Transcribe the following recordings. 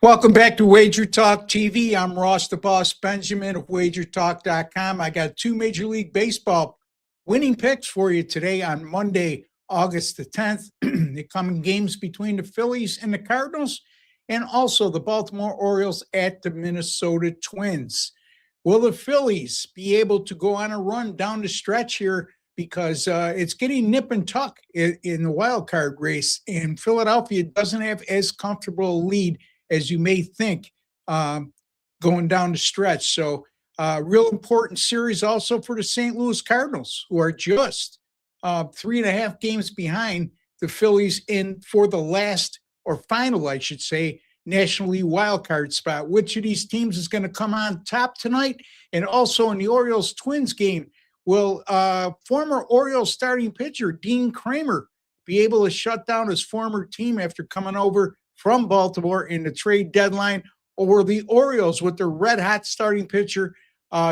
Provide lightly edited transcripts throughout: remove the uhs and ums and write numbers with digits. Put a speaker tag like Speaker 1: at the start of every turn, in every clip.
Speaker 1: Welcome back to WagerTalk TV. I'm Ross the Boss Benjamin of WagerTalk.com. I got two Major League Baseball winning picks for you today on Monday, August the 10th. The coming games between the Phillies and the Cardinals, and also the Baltimore Orioles at the Minnesota Twins. Will the Phillies be able to go on a run down the stretch here? Because it's getting nip and tuck in the wild card race, and Philadelphia doesn't have as comfortable a lead as you may think going down the stretch. So real important series also for the St. Louis Cardinals, who are just 3.5 games behind the Phillies in for the last or final, I should say, National League wild card spot. Which of these teams is going to come on top tonight? And also in the Orioles Twins game, will former Orioles starting pitcher Dean Kramer be able to shut down his former team after coming over from Baltimore in the trade deadline? Or will the Orioles, with their red-hot starting pitcher,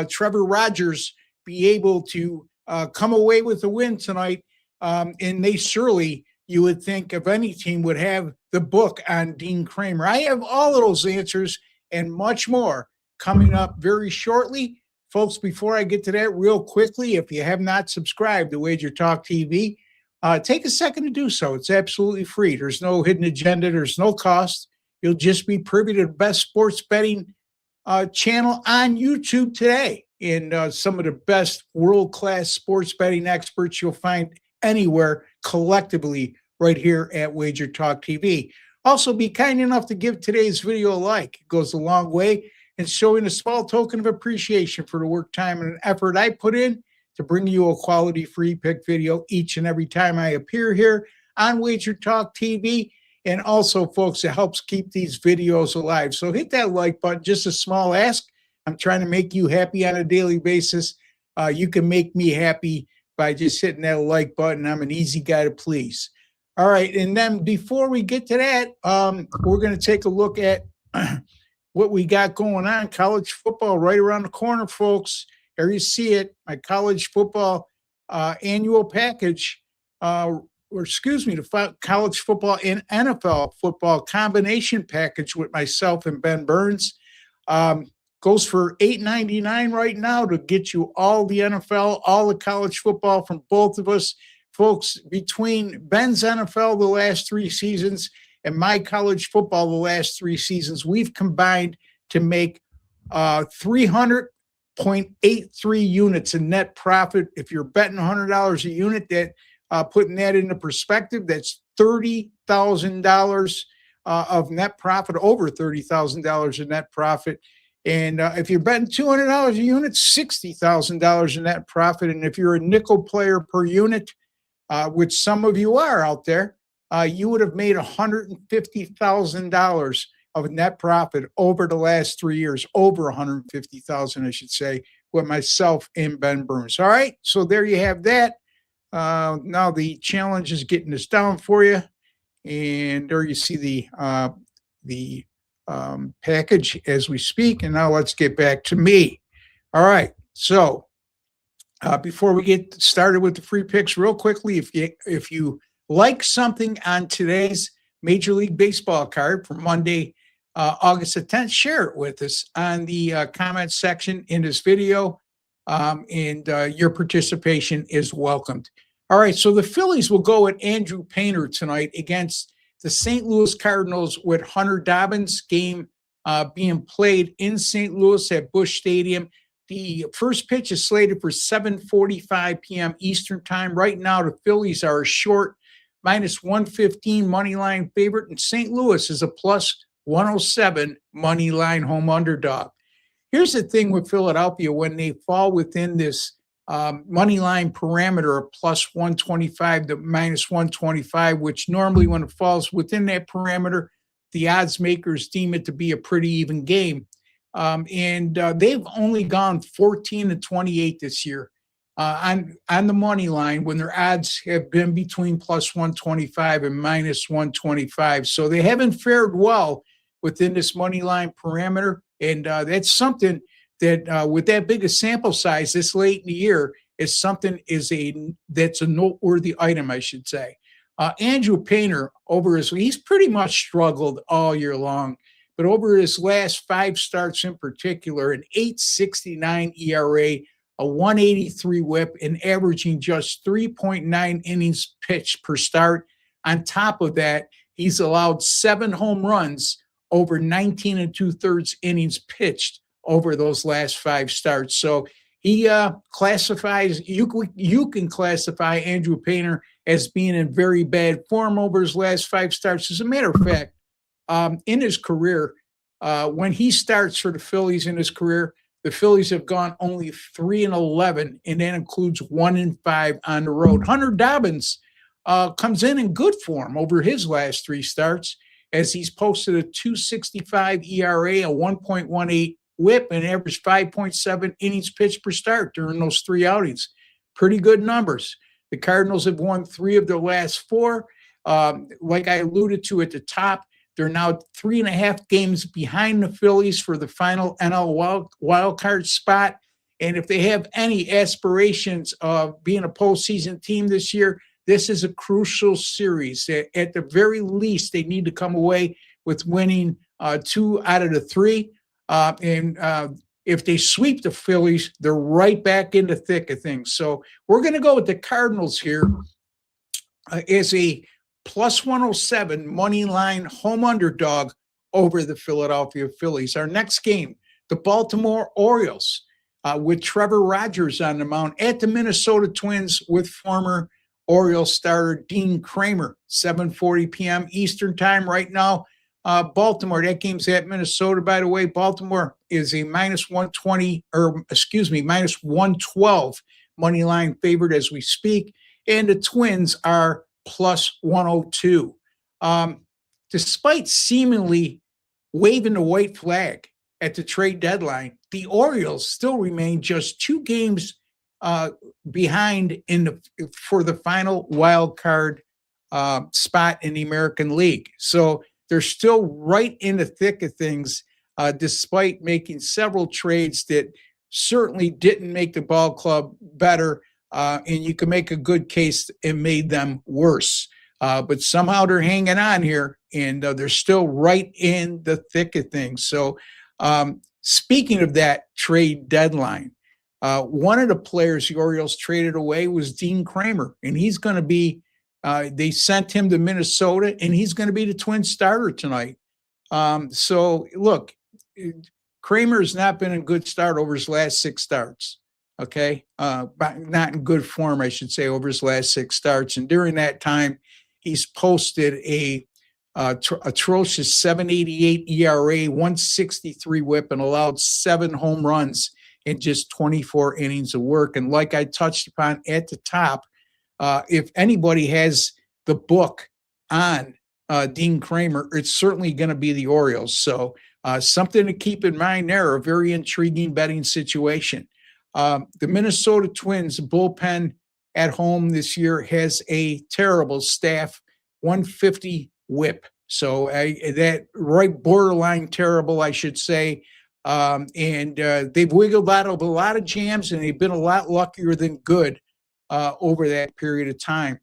Speaker 1: Trevor Rogers, be able to come away with a win tonight? And they surely, you would think, of any team, would have the book on Dean Kramer. I have all of those answers and much more coming up very shortly. Folks, before I get to that, real quickly, if you have not subscribed to WagerTalk TV, take a second to do so. It's absolutely free. There's no hidden agenda. There's no cost. You'll just be privy to the best sports betting channel on YouTube today, and some of the best world-class sports betting experts you'll find anywhere collectively right here at WagerTalk TV. Also, be kind enough to give today's video a like. It goes a long way in showing a small token of appreciation for the work, time, and effort I put in to bring you a quality free pick video each and every time I appear here on WagerTalk TV. And also, folks, it helps keep these videos alive. So hit that like button, just a small ask. I'm trying to make you happy on a daily basis. You can make me happy by just hitting that like button. I'm an easy guy to please. All right, and then before we get to that, we're going to take a look at what we got going on. College football right around the corner, folks. There you see it, my college football annual package, the college football and NFL football combination package with myself and Ben Burns. Goes for $8.99 right now to get you all the NFL, all the college football from both of us. Folks, between Ben's NFL the last 3 seasons and my college football the last 3 seasons, we've combined to make 300.83 units in net profit. If you're betting $100 a unit, that putting that into perspective, that's $30,000 of net profit, over $30,000 in net profit. And if you're betting $200 a unit, $60,000 in net profit. And if you're a nickel player per unit, which some of you are out there, you would have made $150,000 of net profit over the last 3 years, over 150,000, I should say, with myself and Ben Burns. All right, so there you have that. Now the challenge is getting this down for you, and there you see the package as we speak. And now let's get back to me. All right, so before we get started with the free picks, real quickly, if you like something on today's Major League Baseball card for Monday, August the 10th, share it with us on the comment section in this video, and your participation is welcomed. All right, so the Phillies will go at Andrew Painter tonight against the St. Louis Cardinals, with Hunter Dobbins' game being played in St. Louis at Busch Stadium. The first pitch is slated for 7:45 p.m. Eastern time. Right now, the Phillies are a short -115 money line favorite, and St. Louis is a +107 money line home underdog. Here's the thing with Philadelphia: when they fall within this money line parameter of +125 to -125, which normally when it falls within that parameter, the odds makers deem it to be a pretty even game. And they've only gone 14-28 this year on the money line, when their odds have been between +125 and -125. So they haven't fared well within this money line parameter. And that's something that with that big a sample size this late in the year is something that's a noteworthy item, I should say. Andrew Painter, he's pretty much struggled all year long. but over his last 5 starts in particular, an 8.69 ERA, a 183 whip, and averaging just 3.9 innings pitched per start. On top of that, he's allowed 7 home runs over 19 and 2/3 innings pitched over those last 5 starts. So he classifies, you can classify Andrew Painter as being in very bad form over his last 5 starts. As a matter of fact, in his career, when he starts for the Phillies in his career, the Phillies have gone only 3-11, and that includes 1-5 on the road. Hunter Dobbins comes in good form over his last 3 starts, as he's posted a 2.65 ERA, a 1.18 whip, and averaged 5.7 innings pitched per start during those 3 outings. Pretty good numbers. The Cardinals have won 3 of their last 4. Like I alluded to at the top, they're now 3.5 games behind the Phillies for the final NL wild card spot. And if they have any aspirations of being a postseason team this year, this is a crucial series. At the very least, they need to come away with winning 2 out of the 3. If they sweep the Phillies, they're right back in the thick of things. So we're going to go with the Cardinals here as a plus 107 money line home underdog over the Philadelphia Phillies. Our next game, the Baltimore Orioles with Trevor Rogers on the mound at the Minnesota Twins with former Orioles starter Dean Kramer, 7:40 p.m. Eastern time right now. Baltimore, that game's at Minnesota, by the way. Baltimore is a minus 112 money line favorite as we speak. And the Twins are plus 102. Despite seemingly waving the white flag at the trade deadline, the Orioles still remain just 2 games behind for the final wild card spot in the American League. So they're still right in the thick of things, despite making several trades that certainly didn't make the ball club better. And you can make a good case it made them worse. But somehow they're hanging on here, and they're still right in the thick of things. So speaking of that trade deadline, one of the players the Orioles traded away was Dean Kramer, and he's going to be they sent him to Minnesota, and he's going to be the Twins starter tonight. So, look, Kramer has not been in good start over his last 6 starts, okay? Not in good form, I should say, over his last 6 starts. And during that time, he's posted a atrocious 7.88 ERA, 163 whip, and allowed 7 home runs in just 24 innings of work. And like I touched upon at the top, if anybody has the book on Dean Kramer, it's certainly going to be the Orioles. So something to keep in mind there, a very intriguing betting situation. The Minnesota Twins bullpen at home this year has a terrible staff 150 whip. So that right borderline terrible, I should say. And they've wiggled out of a lot of jams, and they've been a lot luckier than good over that period of time.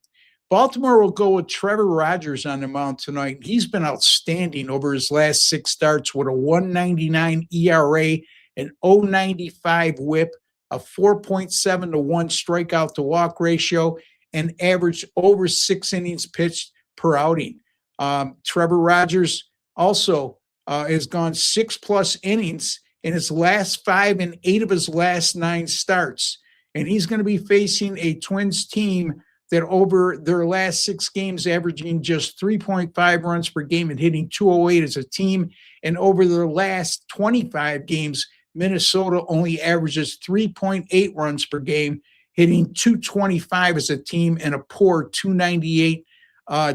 Speaker 1: Baltimore will go with Trevor Rogers on the mound tonight. He's been outstanding over his last 6 starts with a 1.99 ERA, an 0.95 whip, a 4.7 to 1 strikeout to walk ratio, and averaged over 6 innings pitched per outing. Trevor Rogers also has gone 6+ innings in his last 5 and 8 of his last 9 starts. And he's going to be facing a Twins team that over their last 6 games averaging just 3.5 runs per game and hitting 208 as a team. And over their last 25 games, Minnesota only averages 3.8 runs per game, hitting 225 as a team and a poor 298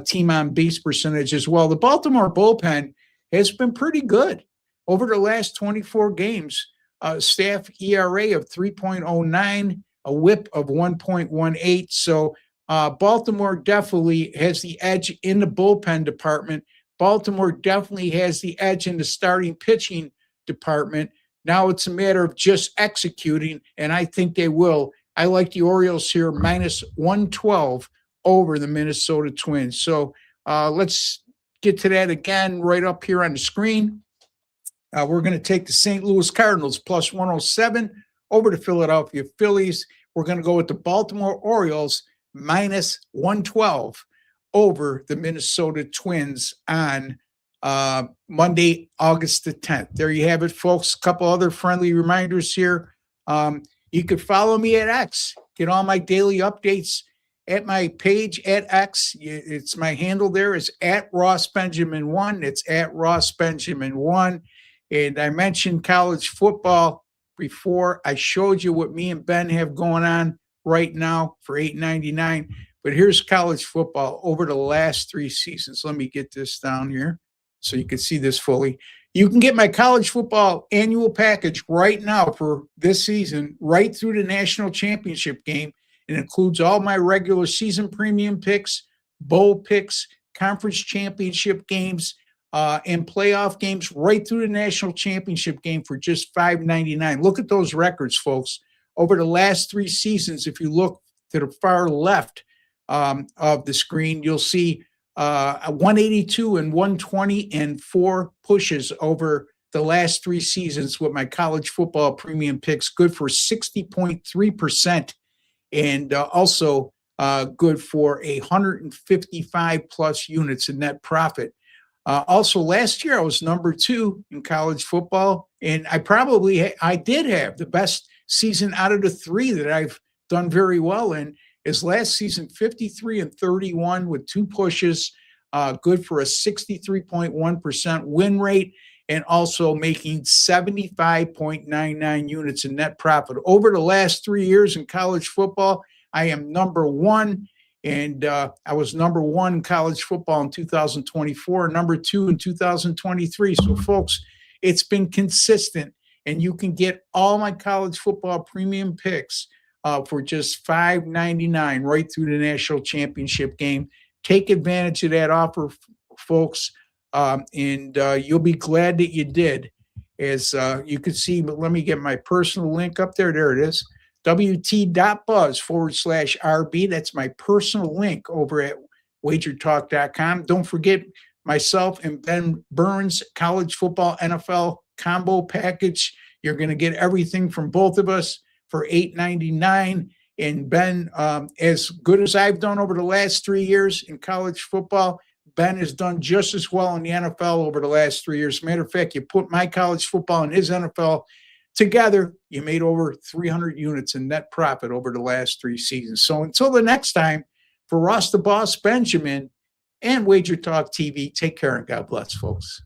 Speaker 1: team on base percentage as well. The Baltimore bullpen has been pretty good over the last 24 games. Staff ERA of 3.09, a whip of 1.18. So Baltimore definitely has the edge in the bullpen department. Baltimore definitely has the edge in the starting pitching department. Now it's a matter of just executing, and I think they will. I like the Orioles here, minus 112 over the Minnesota Twins. So let's get to that again right up here on the screen. We're going to take the St. Louis Cardinals plus 107 over the Philadelphia Phillies. We're going to go with the Baltimore Orioles minus 112 over the Minnesota Twins on Monday, August the 10th. There you have it, folks. A couple other friendly reminders here. You could follow me at X. Get all my daily updates at my page at X. It's my handle there is at Ross Benjamin 1. It's at Ross Benjamin 1. And I mentioned college football before. I showed you what me and Ben have going on right now for $8.99. But here's college football over the last 3 seasons. Let me get this down here so you can see this fully. You can get my college football annual package right now for this season, right through the national championship game. It includes all my regular season premium picks, bowl picks, conference championship games, and playoff games right through the national championship game for just $5.99. Look at those records, folks. Over the last 3 seasons, if you look to the far left of the screen, you'll see 182 and 120 and 4 pushes over the last 3 seasons with my college football premium picks, good for 60.3%, and also good for 155 plus units in net profit. Also, last year I was number 2 in college football, and I did have the best season out of the 3 that I've done very well in. Is last season 53 and 31 with 2 pushes, good for a 63.1% win rate, and also making 75.99 units in net profit. Over the last 3 years in college football, I am number 1. And I was number 1 in college football in 2024, number 2 in 2023. So, folks, it's been consistent. And you can get all my college football premium picks for just $5.99 right through the national championship game. Take advantage of that offer, folks, and you'll be glad that you did. As you can see, but let me get my personal link up there. There it is. WT.buzz/RB. That's my personal link over at WagerTalk.com. Don't forget myself and Ben Burns college football NFL combo package. You're going to get everything from both of us for $8.99. And Ben, as good as I've done over the last 3 years in college football, Ben has done just as well in the NFL over the last 3 years. Matter of fact, you put my college football and his NFL together, you made over 300 units in net profit over the last 3 seasons. So until the next time, for Ross the Boss Benjamin and Wager Talk TV, take care and God bless, folks.